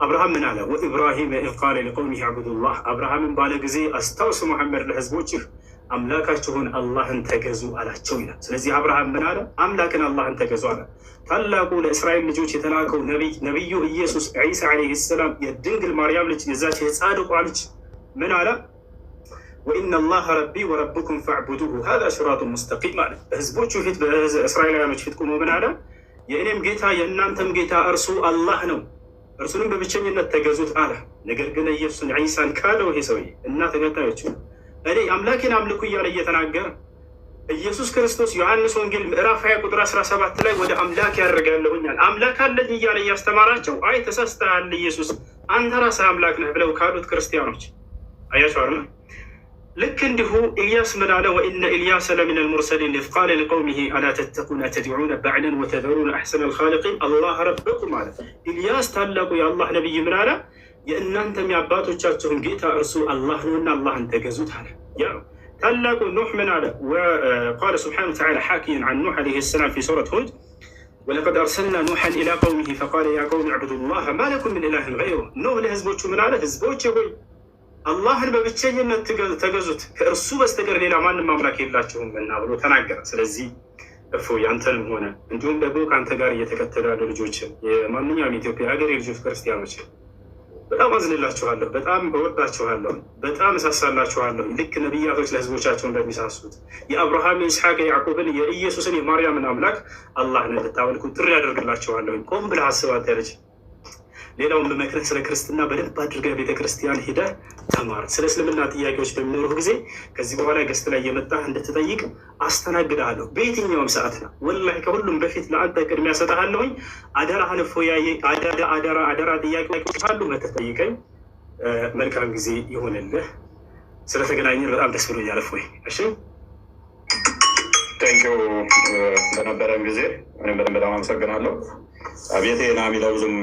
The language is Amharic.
አብርሃም ምን አለ? ወኢብራሂም ኢዝ ቃለ ሊቀውሚሂ አዕቡዱላህ። አብርሃምን ባለ ጊዜ አስታውስ ሙሐመድ ለህዝቦችህ አምላካችሁን አላህን ተገዙ አላቸው ይላል። ስለዚህ አብርሃም ምን አለ? አምላክን አላህን ተገዙ አለ። ታላቁ ለእስራኤል ልጆች የተላከው ነቢዩ ኢየሱስ ዒሳ ዓለይሂ ሰላም የድንግል ማርያም ልጅ የዛች የጻድቋ ልጅ ምን አለ? ወኢነ አላህ ረቢ ወረብኩም ፈዕቡዱሁ ሃዛ ሲራጡን ሙስተቂም አለ። በህዝቦቹ ፊት በእስራኤላውያኖች ፊት ቆሞ ምን አለ? የእኔም ጌታ የእናንተም ጌታ እርሱ አላህ ነው፣ እርሱንም በብቸኝነት ተገዙት አለ። ነገር ግን ኢየሱስን ዒሳን ካለው ይሄ ሰውዬ እና ተከታዮቹ እኔ አምላኬን አምልኩ እያለ እየተናገረ ኢየሱስ ክርስቶስ ዮሐንስ ወንጌል ምዕራፍ 20 ቁጥር 17 ላይ ወደ አምላክ ያደርጋለሁኛል አምላክ አለኝ እያለ እያስተማራቸው አይ ተሳስተሃል ኢየሱስ አንተ ራስህ አምላክ ነህ ብለው ካሉት ክርስቲያኖች አያቸው አይደል? ልክ እንዲሁ ኢልያስ ምን አለ? ወኢነ ኢልያስ ለሚነ ልሙርሰሊን ኢዝ ቃለ ሊቀውሚሂ አላ ተተቁነ ተድዑነ በዕለን ወተዘሩነ አሕሰነ ልኻሊቂን አላህ ረበኩም አለ። ኢልያስ ታላቁ የአላህ ነቢይ ምን አለ? የእናንተም የአባቶቻችሁን ጌታ እርሱ አላህ ነውና አላህን ተገዙት አለ። ያው ታላቁ ኑሕ ምን አለ? ቃለ ስብሓነሁ ወተዓላ ሓኪየን ዐን ኑሕ ዓለይሂ ሰላም ፊ ሱረት ሁድ ወለቀድ አርሰልና ኑሐን ኢላ ቀውሚሂ ፈቃለ ያ ቀውሚ ዕቡዱላህ ማ ለኩም ሚን ኢላሂን ገይሩህ። ኑሕ ለህዝቦቹ ምን አለ? ህዝቦቼ ሆይ አላህን በብቸኝነት ተገዙት፣ ከእርሱ በስተቀር ሌላ ማንም አምላክ የላቸውም እና ብሎ ተናገረ። ስለዚህ እፎይ አንተንም ሆነ እንዲሁም ደግሞ ከአንተ ጋር እየተከተሉ ያሉ ልጆችን የማንኛውም ኢትዮጵያ ሀገር የልጆች ክርስቲያኖች በጣም አዝንላችኋለሁ፣ በጣም እወዳችኋለሁ፣ በጣም እሳሳላችኋለሁ። ልክ ነቢያቶች ለህዝቦቻቸው እንደሚሳሱት የአብርሃም የኢስሐቅ የያዕቆብን የኢየሱስን የማርያምን አምላክ አላህን እንድታመልኩ ጥሪ ያደርግላችኋለሁ። ቆም ብለህ አስብ አንተ ልጅ። ሌላውን በመክረህ ስለ ክርስትና በደንብ አድርገህ ቤተክርስቲያን ሂደህ ተማር። ስለ እስልምና ጥያቄዎች በሚኖሩህ ጊዜ ከዚህ በኋላ ገስት ላይ የመጣህ እንድትጠይቅ አስተናግድሃለሁ በየትኛውም ሰዓት ነው። ወላሂ ከሁሉም በፊት ለአንተ ቅድሚያ ሰጥሃለሁኝ። አደራህን እፎያዬ፣ አደራ ጥያቄዎች ካሉ መተህ ጠይቀኝ። መልካም ጊዜ ይሆንልህ። ስለተገናኘን በጣም ደስ ብሎኛል። እፎይ እሺ፣ ቴንኪው በነበረን ጊዜ እኔም በጣም አመሰግናለሁ። አቤቴ ናሚለው ዝም